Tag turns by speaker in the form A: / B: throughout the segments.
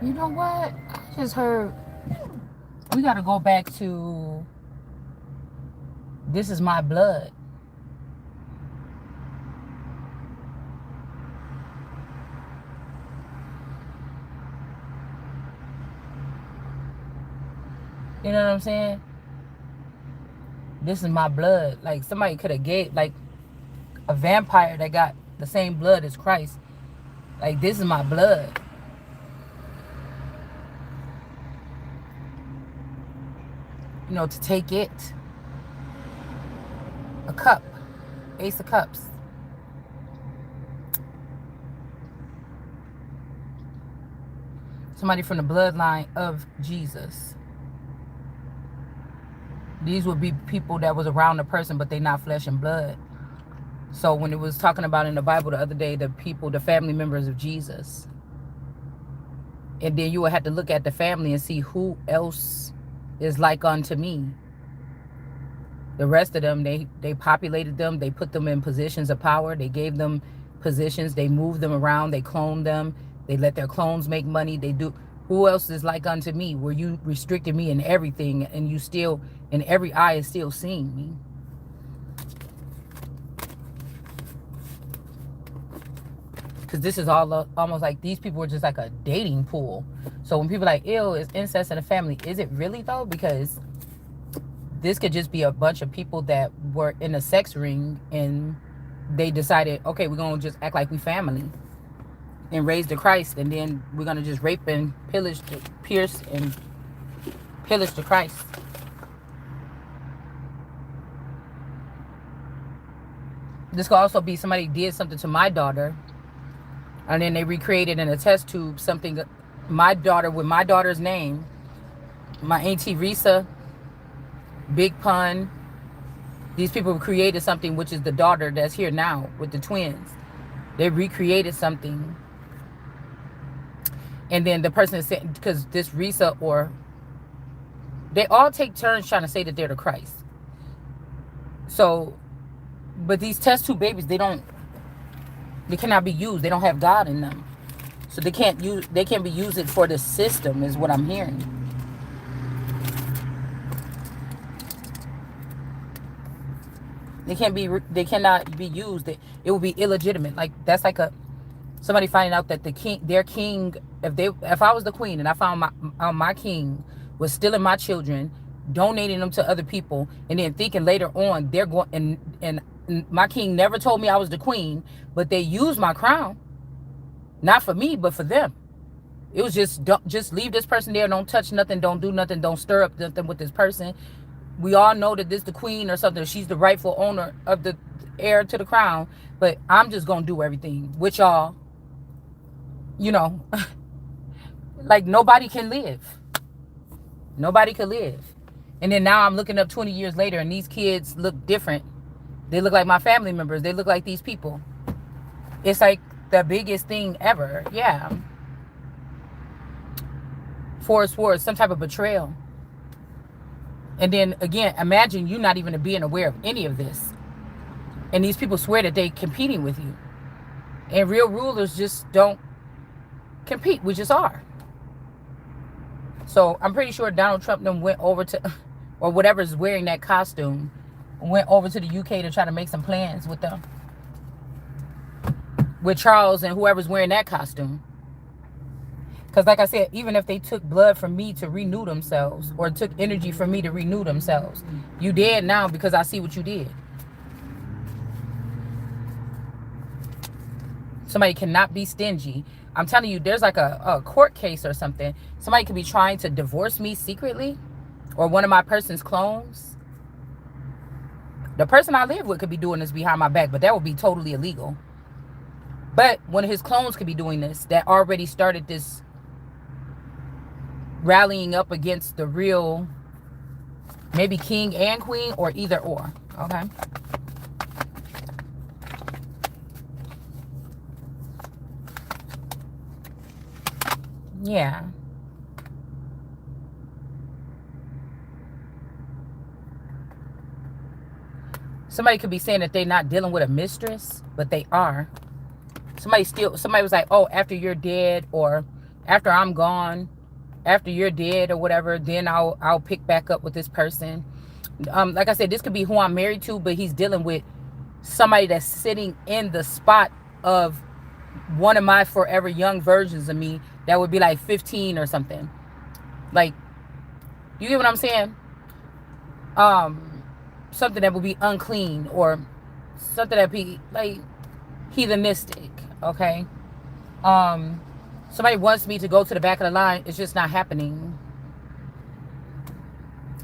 A: You know what? I just heard we got to go back to this is my blood. You know what I'm saying? This is my blood. Like somebody could have gave like a vampire that got the same blood as Christ. Like this is my blood. You know, to take it. A cup. Ace of Cups. Somebody from the bloodline of Jesus. These would be people that was around the person, but they not flesh and blood. So when it was talking about in the Bible the other day, the people, the family members of Jesus, and then you would have to look at the family and see who else is like unto me. The rest of them, they populated them, they put them in positions of power, they gave them positions, they moved them around, they cloned them, they let their clones make money, they do. Who else is like unto me, where you restricted me in everything and you still, and every eye is still seeing me? Because this is all almost like these people were just like a dating pool. So when people are like, ew, it's incest in the family, is it really though? Because this could just be a bunch of people that were in a sex ring and they decided, okay, we're going to just act like we family and raise the Christ, and then we're going to just rape and pillage, pierce and pillage the Christ. This could also be somebody did something to my daughter and then they recreated in a test tube something, my daughter with my daughter's name, my auntie Risa, Big Pun. These people created something, which is the daughter that's here now with the twins. They recreated something. And then the person is saying, because this Risa, or they all take turns trying to say that they're the Christ. So, but these test tube babies, they cannot be used. They don't have God in them. So they can't be used for the system, is what I'm hearing. They cannot be used. It will be illegitimate. Like that's like somebody finding out that their king, if I was the queen and I found my king was stealing my children, donating them to other people, and then thinking later on they're going and my king never told me I was the queen, but they used my crown, not for me but for them. It was just leave this person there, don't touch nothing, don't do nothing, don't stir up nothing with this person. We all know that this is the queen or something. She's the rightful owner of the heir to the crown. But I'm just going to do everything with y'all. You know, like nobody can live. Nobody can live. And then now I'm looking up 20 years later and these kids look different. They look like my family members. They look like these people. It's like the biggest thing ever. Yeah. Forced wars, some type of betrayal. And then again, imagine you not even being aware of any of this. And these people swear that they're competing with you. And real rulers just don't compete. We just are. So I'm pretty sure Donald Trump then went over to, or whatever's wearing that costume, went over to the UK to try to make some plans with them. With Charles and whoever's wearing that costume. Because like I said, even if they took blood from me to renew themselves, or took energy from me to renew themselves, you dead now because I see what you did. Somebody cannot be stingy. I'm telling you, there's like a court case or something. Somebody could be trying to divorce me secretly, or one of my person's clones. The person I live with could be doing this behind my back, but that would be totally illegal. But one of his clones could be doing this, that already started this rallying up against the real, maybe king and queen, or either or. Okay. Yeah. Somebody could be saying that they're not dealing with a mistress, but they are. Somebody was like, oh, after you're dead, or after I'm gone, after you're dead or whatever, then I'll pick back up with this person. Like I said, this could be who I'm married to, but he's dealing with somebody that's sitting in the spot of one of my forever young versions of me that would be like 15 or something. Like, you get what I'm saying? Something that would be unclean, or something that be like heathenistic. Okay. Somebody wants me to go to the back of the line. It's just not happening.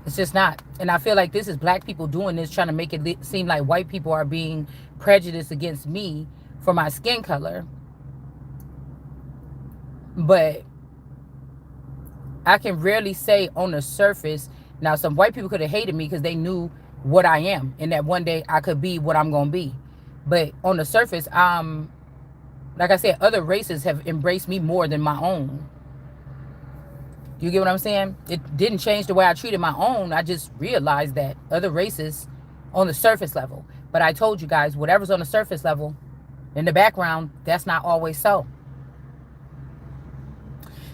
A: It's just not. And I feel like this is black people doing this, trying to make it seem like white people are being prejudiced against me for my skin color. But I can rarely say on the surface. Now, some white people could have hated me because they knew what I am, and that one day I could be what I'm going to be. But on the surface, like I said, other races have embraced me more than my own. You get what I'm saying? It didn't change the way I treated my own. I just realized that other races on the surface level. But I told you guys, whatever's on the surface level, in the background, that's not always so.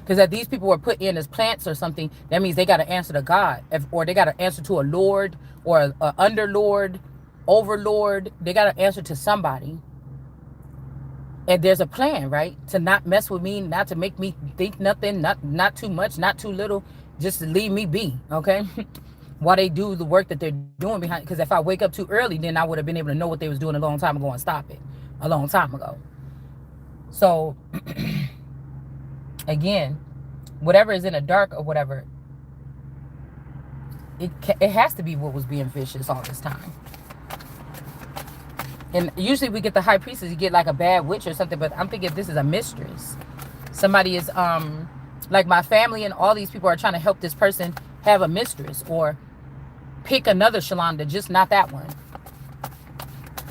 A: Because if these people were put in as plants or something, that means they got to answer to God. Or they got to answer to a lord, or a underlord, overlord. They got to answer to somebody. And there's a plan, right? To not mess with me, not to make me think nothing, not too much, not too little, just to leave me be, okay? While they do the work that they're doing behind. Because if I wake up too early, then I would have been able to know what they was doing a long time ago and stop it a long time ago. So, again, whatever is in the dark or whatever, it has to be what was being vicious all this time. And usually we get the high priestess, you get like a bad witch or something, but I'm thinking this is a mistress. Somebody is, like my family and all these people are trying to help this person have a mistress, or pick another Shalonda, just not that one.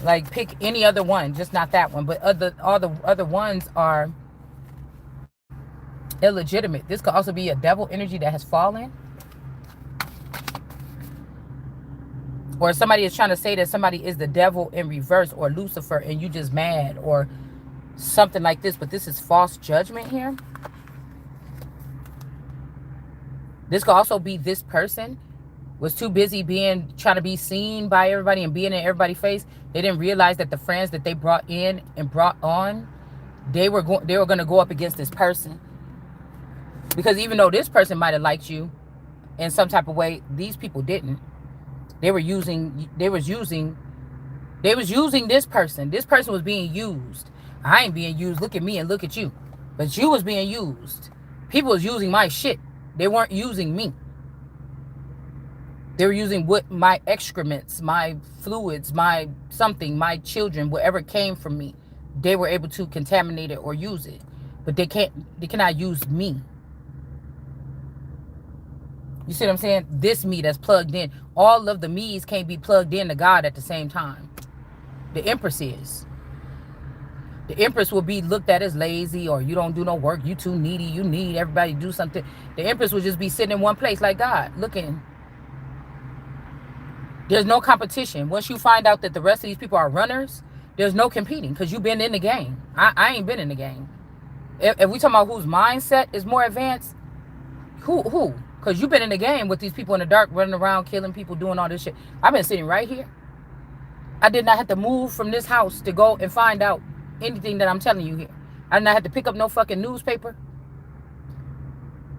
A: Like, pick any other one, just not that one. But all the other ones are illegitimate. This could also be a devil energy that has fallen. Or somebody is trying to say that somebody is the devil in reverse, or Lucifer, and you just mad, or something like this. But this is false judgment here. This could also be this person was too busy trying to be seen by everybody and being in everybody's face. They didn't realize that the friends that they brought in and brought on, they were going to go up against this person. Because even though this person might have liked you in some type of way, these people didn't. They was using this person. This person was being used. I ain't being used. Look at me and look at you. But you was being used. People was using my shit. They weren't using me. They were using my excrements, my fluids, my something, my children, whatever came from me. They were able to contaminate it or use it. But they cannot use me. You see what I'm saying? This me that's plugged in. All of the me's can't be plugged in to God at the same time. The Empress is. The Empress will be looked at as lazy, or you don't do no work, you too needy, you need everybody to do something. The Empress will just be sitting in one place like God, looking. There's no competition. Once you find out that the rest of these people are runners, there's no competing, because you've been in the game. I ain't been in the game. If we talking about whose mindset is more advanced, who? Because you've been in the game with these people in the dark, running around, killing people, doing all this shit. I've been sitting right here. I did not have to move from this house to go and find out anything that I'm telling you here. I did not have to pick up no fucking newspaper.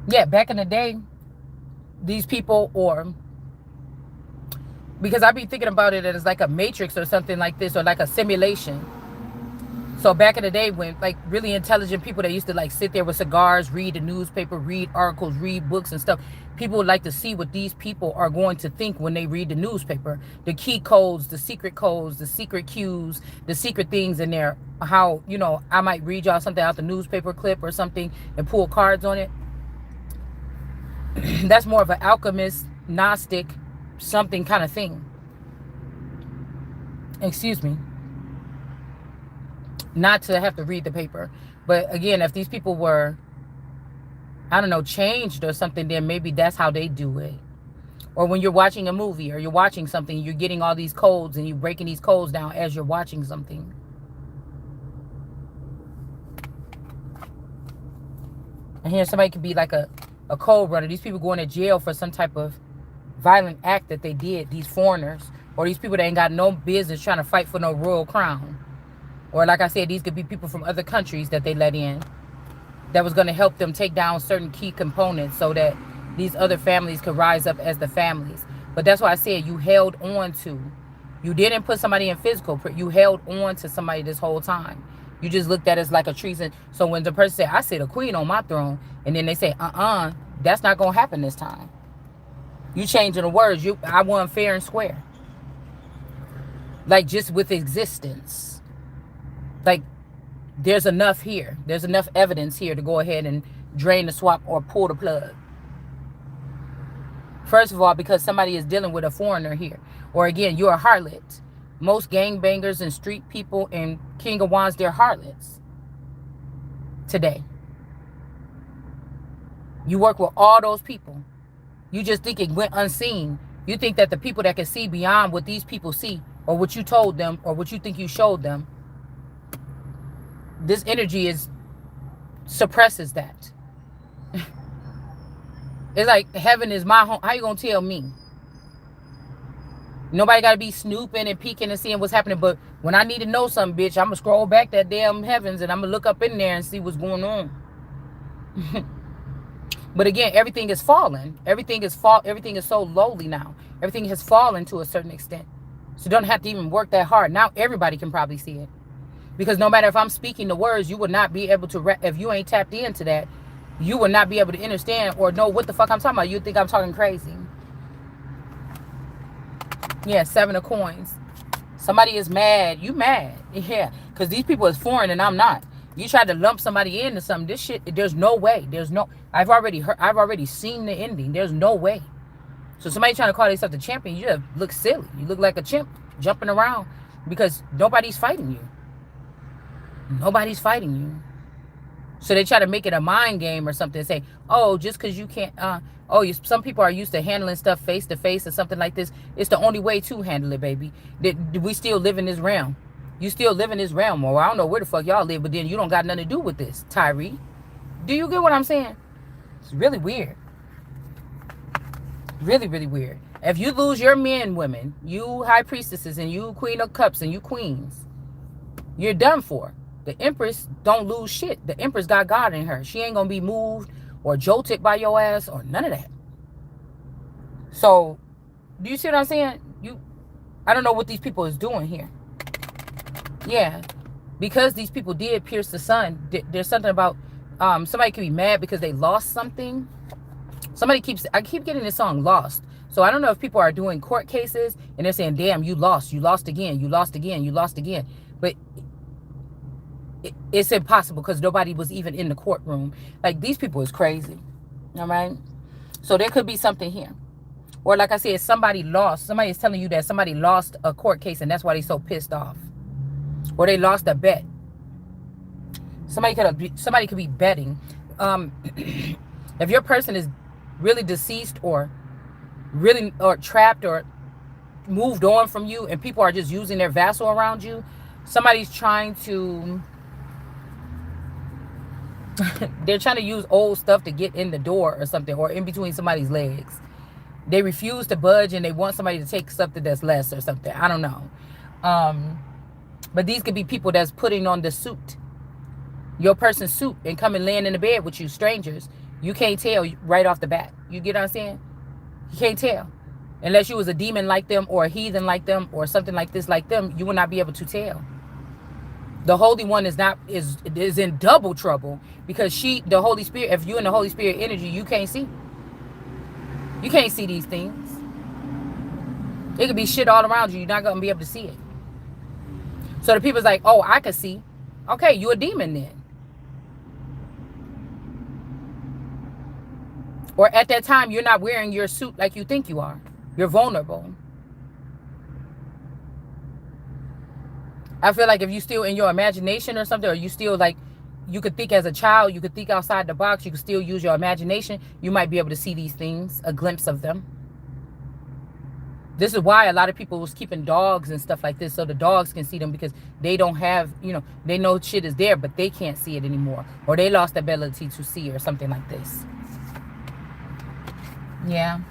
A: Yeah, back in the day, these people, or... because I be thinking about it as like a matrix or something like this, or like a simulation. So back in the day, when like really intelligent people that used to like sit there with cigars, read the newspaper, read articles, read books and stuff, people would like to see what these people are going to think when they read the newspaper. The key codes, the secret cues, the secret things in there. How, you know, I might read y'all something out the newspaper clip or something and pull cards on it. That's more of an alchemist, Gnostic, something kind of thing. Excuse me. Not to have to read the paper. But again, if these people were, I don't know, changed or something, then maybe that's how they do it. Or when you're watching a movie or you're watching something, you're getting all these codes and you're breaking these codes down as you're watching something. And here somebody could be like a cold runner. These people going to jail for some type of violent act that they did. These foreigners. Or these people that ain't got no business trying to fight for no royal crown. Or like I said, these could be people from other countries that they let in. That was going to help them take down certain key components so that these other families could rise up as the families. But that's why I said you held on to. You didn't put somebody in physical. You held on to somebody this whole time. You just looked at it as like a treason. So when the person said, I sit a queen on my throne, and then they say, that's not going to happen this time. You changing the words. I won fair and square. Like just with existence. Like there's enough here. There's enough evidence here to go ahead and drain the swamp or pull the plug. First of all, because somebody is dealing with a foreigner here. Or again, you're a harlot. Most gangbangers and street people and King of Wands, they're harlots today. You work with all those people. You just think it went unseen. You think that the people that can see beyond what these people see, or what you told them, or what you think you showed them, this energy suppresses that. It's like heaven is my home. How you gonna tell me? Nobody got to be snooping and peeking and seeing what's happening. But when I need to know something, bitch, I'm going to scroll back that damn heavens and I'm going to look up in there and see what's going on. But again, everything is falling. Everything is so lowly now. Everything has fallen to a certain extent. So you don't have to even work that hard. Now everybody can probably see it. Because no matter if I'm speaking the words, you would not be able to, if you ain't tapped into that, you would not be able to understand or know what the fuck I'm talking about. You'd think I'm talking crazy. Yeah, 7 of coins. Somebody is mad. You mad. Yeah, because these people is foreign and I'm not. You tried to lump somebody into something. This shit, there's no way. I've already seen the ending. There's no way. So somebody trying to call themselves the champion, you just look silly. You look like a chimp jumping around because nobody's fighting you. Nobody's fighting you. So they try to make it a mind game or something. Say, oh, just because you can't, some people are used to handling stuff face to face or something like this. It's the only way to handle it, baby. We still live in this realm. You still live in this realm. Or I don't know where the fuck y'all live, but then you don't got nothing to do with this, Tyree. Do you get what I'm saying? It's really weird. Really, really weird. If you lose your men, women, you high priestesses and you queen of cups and you queens, you're done for. The Empress don't lose shit. The Empress got God in her. She ain't going to be moved or jolted by your ass or none of that. So, do you see what I'm saying? I don't know what these people is doing here. Yeah. Because these people did pierce the sun, there's something about, somebody could be mad because they lost something. I keep getting this song Lost. So I don't know if people are doing court cases and they're saying, damn, you lost again, you lost again. But it's impossible because nobody was even in the courtroom. Like, these people is crazy. All right? So there could be something here. Or like I said, somebody is telling you that somebody lost a court case and that's why they're so pissed off. Or they lost a bet. Somebody could be betting. If your person is really deceased or trapped or moved on from you and people are just using their vassal around you, somebody's trying to they're trying to use old stuff to get in the door or something, or in between somebody's legs. They refuse to budge and they want somebody to take something that's less or something. I don't know. But these could be people that's putting on the suit, your person's suit, and come and laying in the bed with you, strangers. You can't tell right off the bat. You get what I'm saying? You can't tell. Unless you was a demon like them or a heathen like them or something like this like them, you will not be able to tell. The Holy One is in double trouble because the Holy Spirit, if you in the Holy Spirit energy, you can't see. You can't see these things. It could be shit all around you. You're not going to be able to see it. So the people's like, oh, I can see. Okay, you're a demon then. Or at that time, you're not wearing your suit like you think you are. You're vulnerable. I feel like if you still in your imagination or something, or you still like, you could think as a child, you could think outside the box, you could still use your imagination, you might be able to see these things, a glimpse of them. This is why a lot of people was keeping dogs and stuff like this, so the dogs can see them, because they don't have, they know shit is there, but they can't see it anymore, or they lost the ability to see, or something like this. Yeah.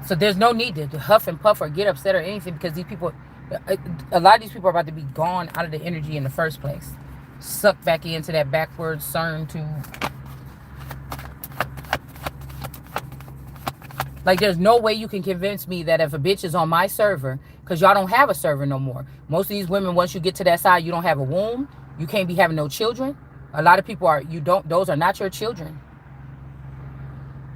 A: So there's no need to huff and puff or get upset or anything, because these people, a lot of these people are about to be gone out of the energy in the first place, sucked back into that backwards CERN tube. Like, there's no way you can convince me that if a bitch is on my server, because y'all don't have a server no more. Most of these women, once you get to that side, you don't have a womb. You can't be having no children. A lot of people are, those are not your children.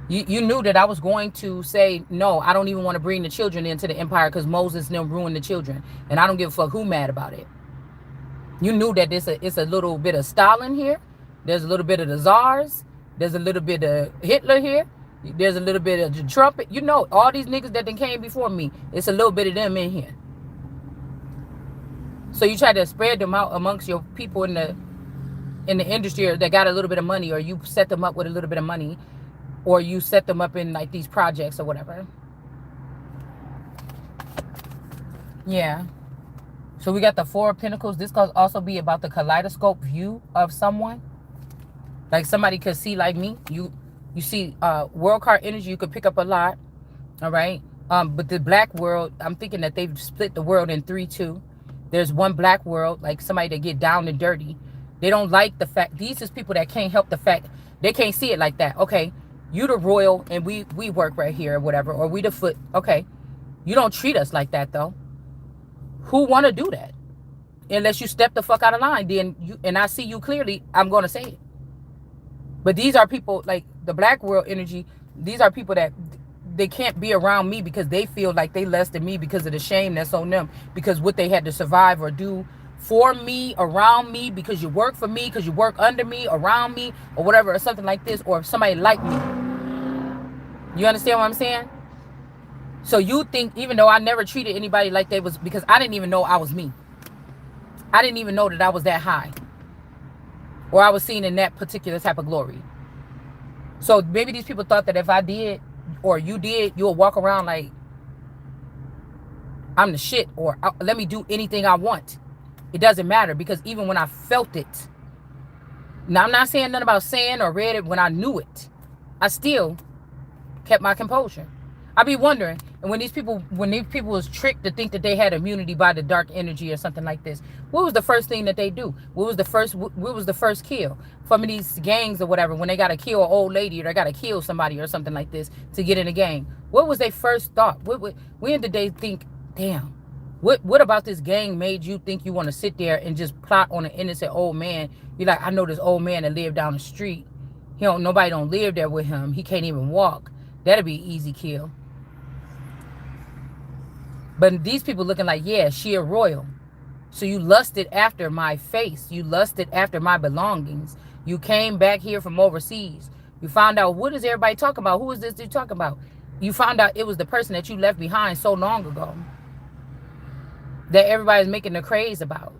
A: You knew that I was going to say, no, I don't even want to bring the children into the empire, because Moses and them ruined the children. And I don't give a fuck who mad about it. You knew that it's a little bit of Stalin here. There's a little bit of the czars. There's a little bit of Hitler here. There's a little bit of the Trump. All these niggas that then came before me, it's a little bit of them in here. So you try to spread them out amongst your people in the industry that got a little bit of money, or you set them up with a little bit of money, or you set them up in like these projects or whatever. Yeah. So we got the Four of Pentacles. This could also be about the kaleidoscope view of someone. Like, somebody could see like me. You see world card energy, you could pick up a lot. All right. But the black world, I'm thinking that they've split the world in 3 too. There's one black world, like somebody that get down and dirty. They don't like the fact, these is people that can't help the fact, they can't see it like that. Okay, you the royal and we work right here or whatever, or we the foot. Okay, you don't treat us like that though. Who want to do that? Unless you step the fuck out of line, then and I see you clearly, I'm going to say it. But these are people, like the black world energy, these are people that they can't be around me because they feel like they less than me because of the shame that's on them, because what they had to survive or do for me, around me, because you work for me, because you work under me, around me, or whatever, or something like this, or somebody like me. You understand what I'm saying? So you think, even though I never treated anybody like they was, because I didn't even know I was me. I didn't even know that I was that high, or I was seen in that particular type of glory. So maybe these people thought that if I did, or you did, you'll walk around like I'm the shit, or let me do anything I want. It doesn't matter, because even when I felt it, now I'm not saying nothing about saying or read it, when I knew it, I still kept my composure. I be wondering, and when these people was tricked to think that they had immunity by the dark energy or something like this, what was the first thing that they do? What was the first kill? From these gangs or whatever, when they gotta kill an old lady, or they gotta kill somebody or something like this to get in a gang, what was their first thought? When did they think, damn, what about this gang made you think you want to sit there and just plot on an innocent old man? You're like, I know this old man that lived down the street. Nobody don't live there with him. He can't even walk. That'd be an easy kill. But these people looking like, yeah, she a royal. So you lusted after my face. You lusted after my belongings. You came back here from overseas. You found out, what is everybody talking about? Who is this you talking about? You found out it was the person that you left behind so long ago that everybody's making the craze about.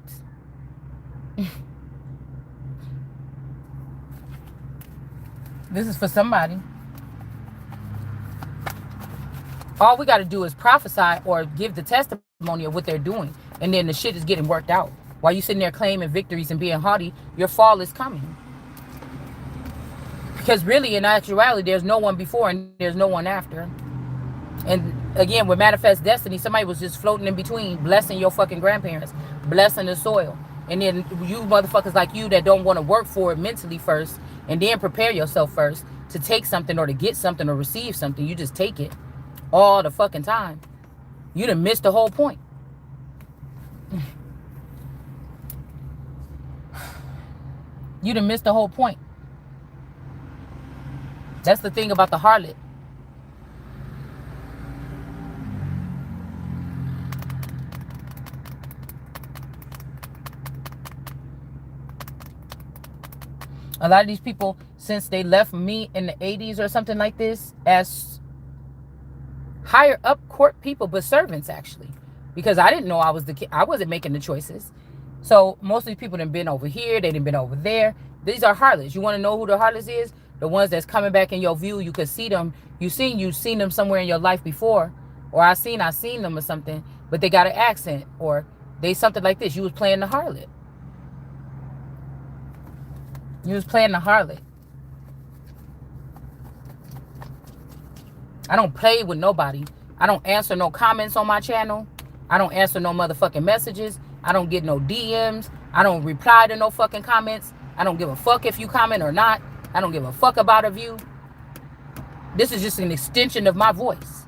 A: This is for somebody. All we got to do is prophesy or give the testimony of what they're doing. And then the shit is getting worked out. While you sitting there claiming victories and being haughty, your fall is coming. Because really, in actuality, there's no one before and there's no one after. And again, with Manifest Destiny, somebody was just floating in between, blessing your fucking grandparents, blessing the soil. And then you motherfuckers like you that don't want to work for it mentally first, and then prepare yourself first to take something or to get something or receive something. You just take it all the fucking time. You done missed the whole point. You done missed the whole point. That's the thing about the harlot. A lot of these people, since they left me in the 80s or something like this, as higher up court people, but servants actually, because I didn't know I was the kid. I wasn't making the choices. So most of these people done been over here, they done been over there. These are harlots. You want to know who the harlots is? The ones that's coming back in your view. You could see them. You've seen them somewhere in your life before, or I seen them or something, but they got an accent, or they something like this. You was playing the harlot. You was playing the harlot. I don't play with nobody. I don't answer no comments on my channel. I don't answer no motherfucking messages. I don't get no DMs. I don't reply to no fucking comments. I don't give a fuck if you comment or not. I don't give a fuck about a view. This is just an extension of my voice.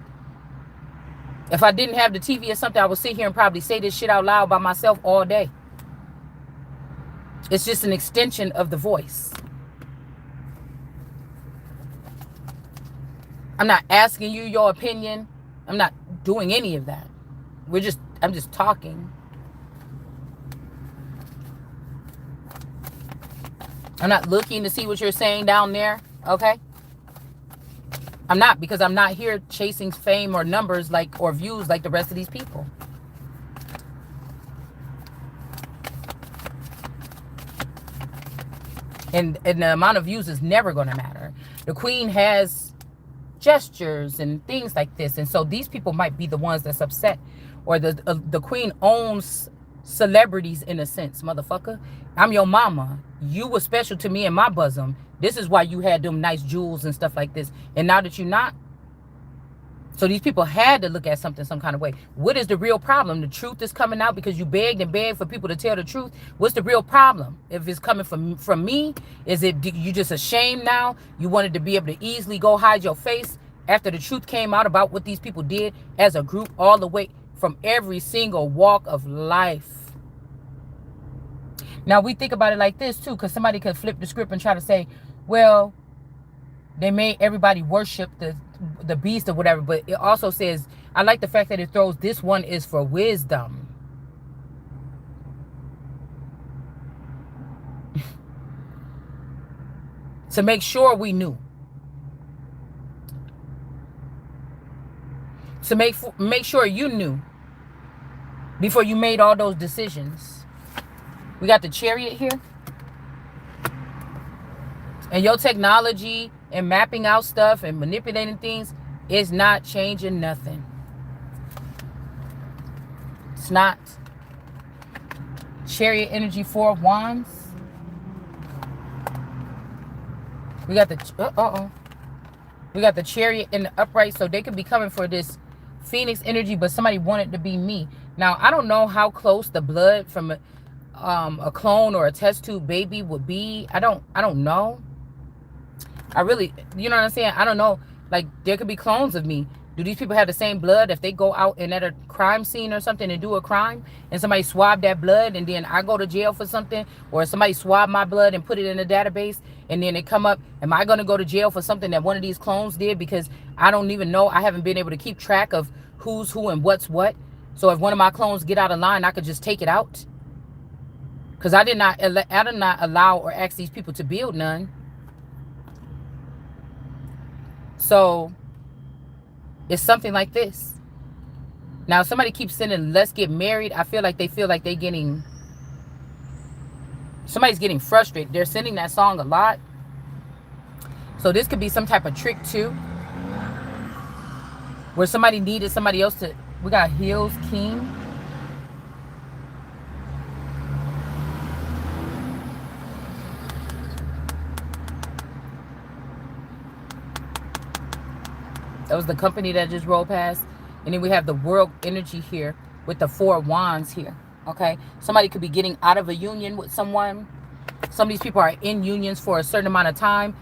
A: If I didn't have the TV or something, I would sit here and probably say this shit out loud by myself all day. It's just an extension of the voice. I'm not asking you your opinion. I'm not doing any of that. I'm just talking. I'm not looking to see what you're saying down there, okay? I'm not, because I'm not here chasing fame or numbers or views like the rest of these people. And the amount of views is never going to matter. The queen has gestures and things like this, and so these people might be the ones that's upset. Or the queen owns celebrities in a sense, motherfucker. I'm your mama. You were special to me in my bosom. This is why you had them nice jewels and stuff like this. And now that you're not, so these people had to look at something some kind of way. What is the real problem? The truth is coming out because you begged and begged for people to tell the truth. What's the real problem? If it's coming from me, is it you just ashamed now? You wanted to be able to easily go hide your face after the truth came out about what these people did as a group, all the way from every single walk of life. Now we think about it like this too, because somebody could flip the script and try to say, well, they made everybody worship the beast or whatever. But it also says, I like the fact that it throws, this one is for wisdom. To make sure we knew. To make sure you knew before you made all those decisions. We got the Chariot here. And your technology and mapping out stuff and manipulating things is not changing nothing. It's not. Chariot energy, 4 of Wands. We got the we got the Chariot in the upright, so they could be coming for this Phoenix energy, but somebody wanted to be me. Now I don't know how close the blood from a clone or a test tube baby would be. I don't know. I really, you know what I'm saying? I don't know. Like, there could be clones of me. Do these people have the same blood? If they go out and at a crime scene or something and do a crime, and somebody swab that blood, and then I go to jail for something, or somebody swab my blood and put it in a database, and then it come up, am I going to go to jail for something that one of these clones did? Because I don't even know. I haven't been able to keep track of who's who and what's what. So if one of my clones get out of line, I could just take it out. Because I did not allow or ask these people to build none. So it's something like this. Now, somebody keeps sending, let's get married. I feel like they're getting, somebody's getting frustrated. They're sending that song a lot. So this could be some type of trick too, where somebody needed somebody else to, we got Heels King. That was the company that just rolled past. And then we have the World energy here with the 4 of Wands here. Okay. Somebody could be getting out of a union with someone. Some of these people are in unions for a certain amount of time.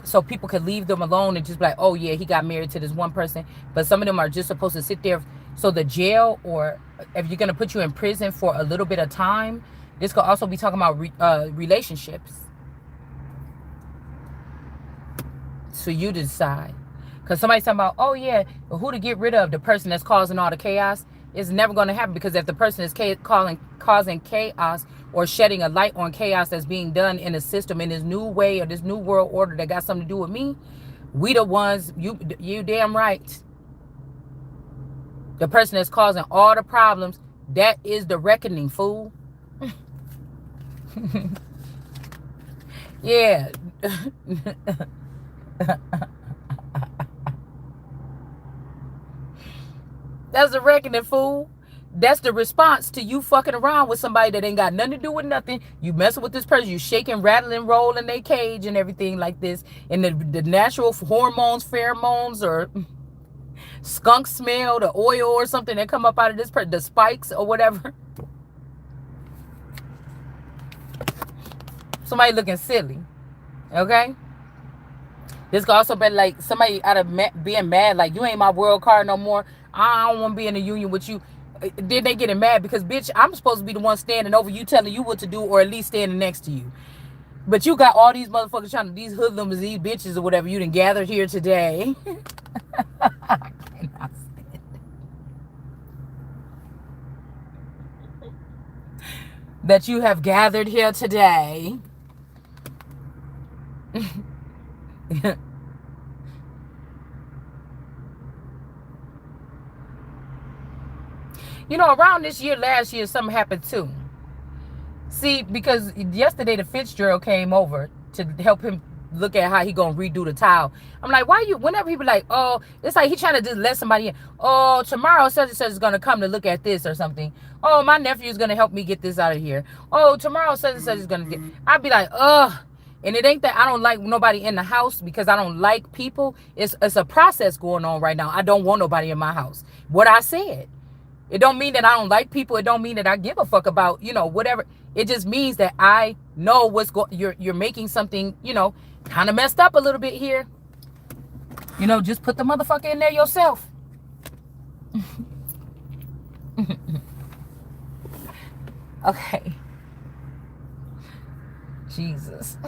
A: So people could leave them alone and just be like, oh yeah, he got married to this one person. But some of them are just supposed to sit there. So the jail, or if you're going to put you in prison for a little bit of time, this could also be talking about relationships. So you decide. Because somebody's talking about, oh yeah, well, who to get rid of? The person that's causing all the chaos. It's never going to happen, because if the person is causing chaos or shedding a light on chaos that's being done in a system, in this new way or this new world order that got something to do with me, we the ones, you damn right. The person that's causing all the problems, that is the reckoning, fool. Yeah. That's the reckoning, fool. That's the response to you fucking around with somebody that ain't got nothing to do with nothing. You messing with this person, you shaking, rattling, rolling their cage and everything like this. And the natural hormones, pheromones, or skunk smell, the oil or something that come up out of this person, the spikes or whatever. Somebody looking silly. Okay? This could also be like somebody out of being mad, like, you ain't my world card no more. I don't want to be in a union with you. Then they getting mad because, bitch, I'm supposed to be the one standing over you, telling you what to do, or at least standing next to you. But you got all these motherfuckers trying to, these hoodlums, these bitches or whatever, you done gathered here today. I cannot stand it. That you have gathered here today. You know, around this year, last year, something happened too. See, because yesterday the Fitzgerald came over to help him look at how he gonna redo the tile. I'm like, why you, whenever he be like, oh, it's like he trying to just let somebody in. Oh, tomorrow such and such is gonna come to look at this or something. Oh, my nephew is gonna help me get this out of here. Oh, tomorrow such and such is gonna get. I'd be like, ugh. And it ain't that I don't like nobody in the house because I don't like people. It's a process going on right now. I don't want nobody in my house. What I said. It don't mean that I don't like people. It don't mean that I give a fuck about, you know, whatever. It just means that I know what's going. You're making something, you know, kind of messed up a little bit here. You know, just put the motherfucker in there yourself. Okay. Jesus.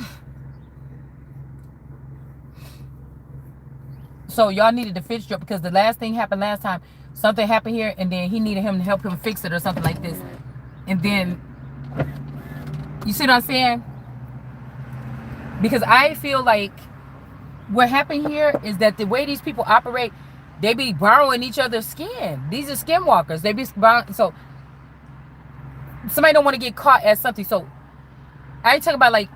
A: So y'all needed to fix it because the last thing happened last time. Something happened here, and then he needed him to help him fix it or something like this. And then, you see what I'm saying? Because I feel like what happened here is that the way these people operate, they be borrowing each other's skin. These are skinwalkers. They be borrowing. So, somebody don't want to get caught at something. So, I ain't talking about like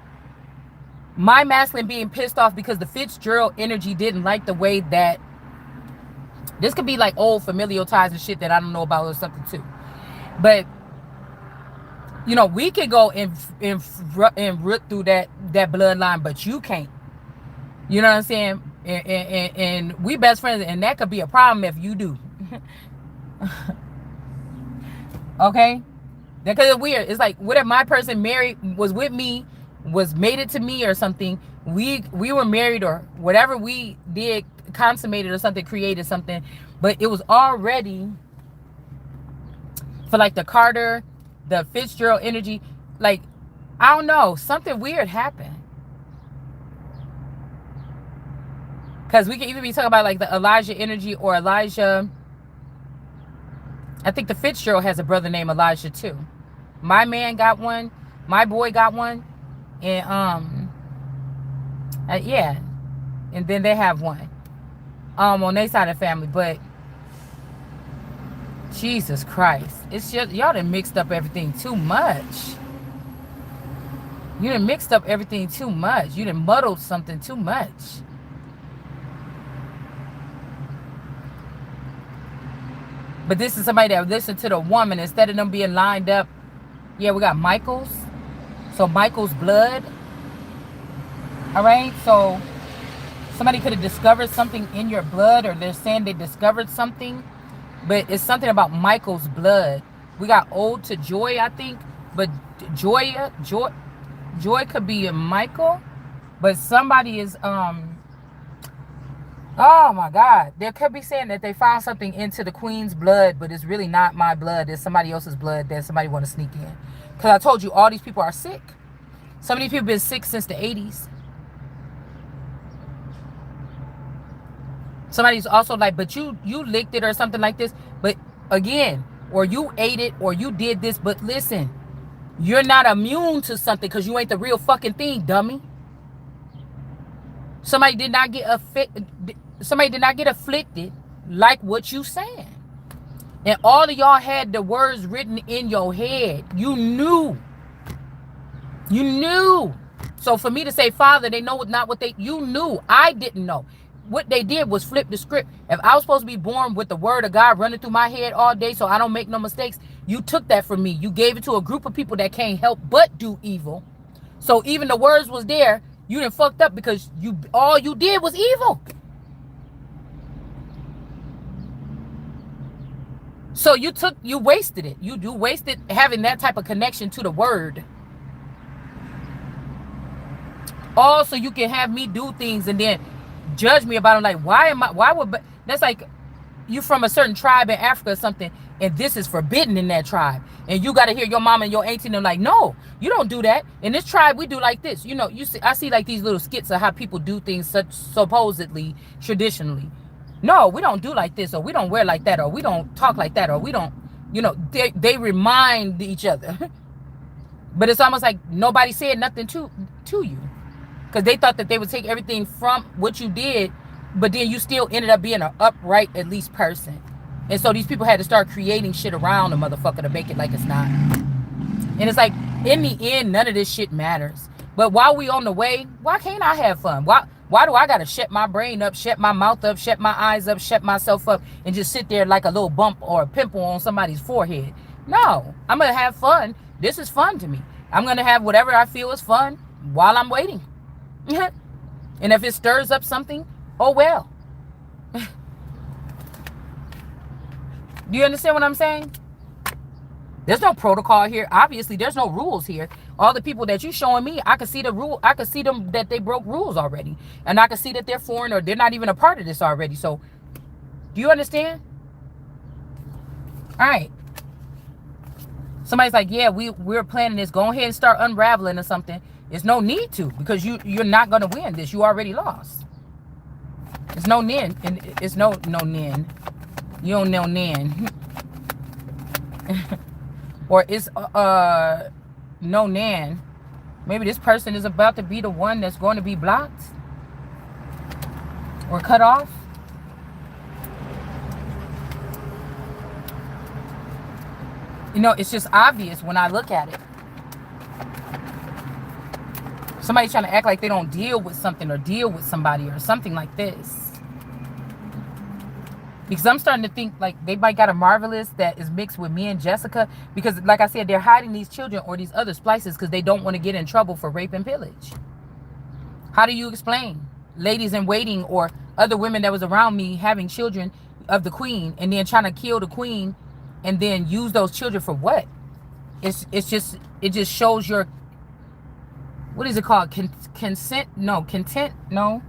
A: my masculine being pissed off because the Fitzgerald energy didn't like the way that. This could be like old familial ties and shit that I don't know about or something too. But, you know, we could go and root through that bloodline, but you can't. You know what I'm saying? And we best friends, and that could be a problem if you do. Okay? Because it's weird. It's like, what if my person married, was with me, was mated to me or something, we were married or whatever we did, consummated or something, created something, but it was already for like the Carter, the Fitzgerald energy, like, I don't know, something weird happened. Because we can even be talking about like the Elijah energy or Elijah. I think the Fitzgerald has a brother named Elijah too. My man got one, my boy got one, and yeah, and then they have one on their side of the family. But Jesus Christ, it's just y'all done mixed up everything too much. You done mixed up everything too much. You done muddled something too much. But this is somebody that listened to the woman instead of them being lined up. Yeah, we got Michael's. So Michael's blood. All right, so somebody could have discovered something in your blood, or they're saying they discovered something, but it's something about Michael's blood. We got Ode to Joy, I think, but Joy could be a Michael, but somebody is oh my God, they could be saying that they found something into the queen's blood, but it's really not my blood. It's somebody else's blood that somebody want to sneak in. Because I told you all these people are sick. Some of these people been sick since the 80s. Somebody's also like, but you licked it or something like this. But again, or you ate it, or you did this. But listen, you're not immune to something because you ain't the real fucking thing, dummy. Somebody did not get afflicted like what you saying. And all of y'all had the words written in your head. You knew. You knew. So for me to say, Father, they know not what you knew. I didn't know. what they did was flip the script. If I was supposed to be born with the word of God running through my head all day so I don't make no mistakes, you took that from me. You gave it to a group of people that can't help but do evil. So even the words was there, you done fucked up because all you did was evil. So you wasted it. You wasted having that type of connection to the word. All so you can have me do things and then judge me about it. Like, why would, that's like you from a certain tribe in Africa or something, and this is forbidden in that tribe. And you got to hear your mom and your auntie and them like, no, you don't do that. In this tribe, we do like this. You know, I see like these little skits of how people do things supposedly, traditionally. No, we don't do like this, or we don't wear like that, or we don't talk like that, or we don't, you know, they remind each other. But it's almost like nobody said nothing to you. Because they thought that they would take everything from what you did, but then you still ended up being an upright, at least, person. And so these people had to start creating shit around the motherfucker to make it like it's not. And it's like, in the end, none of this shit matters. But while we on the way, why can't I have fun? Why do I got to shut my brain up, shut my mouth up, shut my eyes up, shut myself up, and just sit there like a little bump or a pimple on somebody's forehead? No, I'm going to have fun. This is fun to me. I'm going to have whatever I feel is fun while I'm waiting. And if it stirs up something, oh well. Do you understand what I'm saying? There's no protocol here. Obviously, there's no rules here. All the people that you showing me, I can see the rule. I can see them that they broke rules already. And I can see that they're foreign or they're not even a part of this already. So, do you understand? All right. Somebody's like, yeah, we're planning this. Go ahead and start unraveling or something. There's no need to, because you're not going to win this. You already lost. It's no nin. It's no nin. You don't know nin. Or it's no nan. Maybe this person is about to be the one that's going to be blocked or cut off. You know, it's just obvious when I look at it. Somebody trying to act like they don't deal with something or deal with somebody or something like this. Because I'm starting to think like they might got a Marvelous that is mixed with me and Jessica. Because like I said, they're hiding these children or these other splices because they don't want to get in trouble for rape and pillage. How do you explain ladies in waiting or other women that was around me having children of the queen and then trying to kill the queen and then use those children for what? It just shows your, what is it called? Consent? No. Content? No.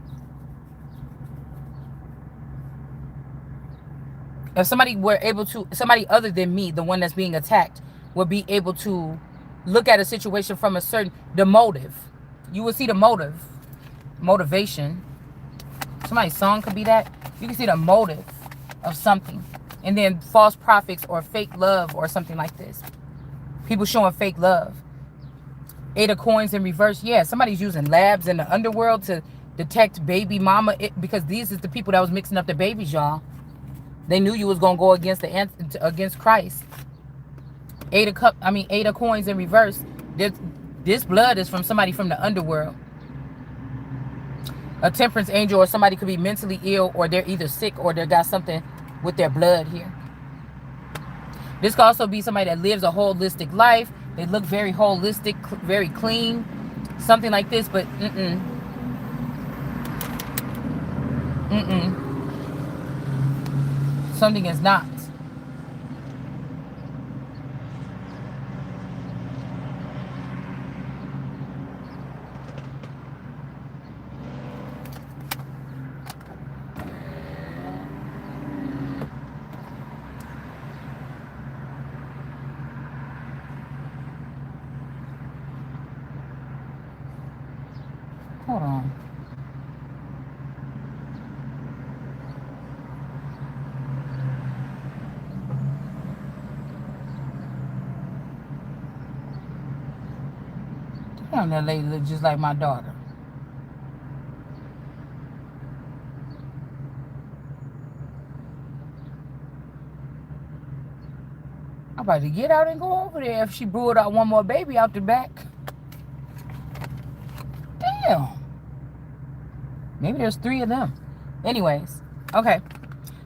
A: If somebody were able to, somebody other than me, the one that's being attacked, would be able to look at a situation from a certain, the motive. You will see the motivation. Somebody's song could be that. You can see the motive of something. And then false prophets or fake love or something like this. People showing fake love. 8 of coins in reverse. Yeah, somebody's using labs in the underworld to detect baby mama. Because these is the people that was mixing up the babies, y'all. They knew you was gonna go against against Christ. 8 of coins in reverse. This blood is from somebody from the underworld. A temperance angel or somebody could be mentally ill or they're either sick or they got something with their blood here. This could also be somebody that lives a holistic life. They look very holistic, very clean, something like this, but something is not. Hold on. Damn, that lady looks just like my daughter. I'm about to get out and go over there if she brewed out one more baby out the back. Damn. Maybe there's 3 of them. Anyways, okay.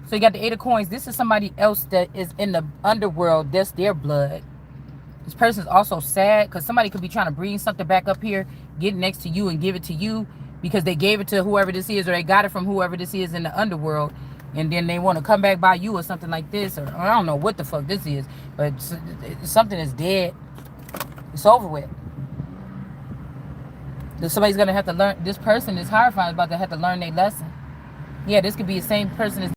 A: So you got the Eight of Coins. This is somebody else that is in the underworld. That's their blood. This person is also sad because somebody could be trying to bring something back up here, get next to you and give it to you because they gave it to whoever this is, or they got it from whoever this is in the underworld, and then they want to come back by you or something like this, or I don't know what the fuck this is, but something is dead. It's over with. Somebody's gonna have to learn. This person is horrified about to have to learn their lesson. Yeah, this could be the same person as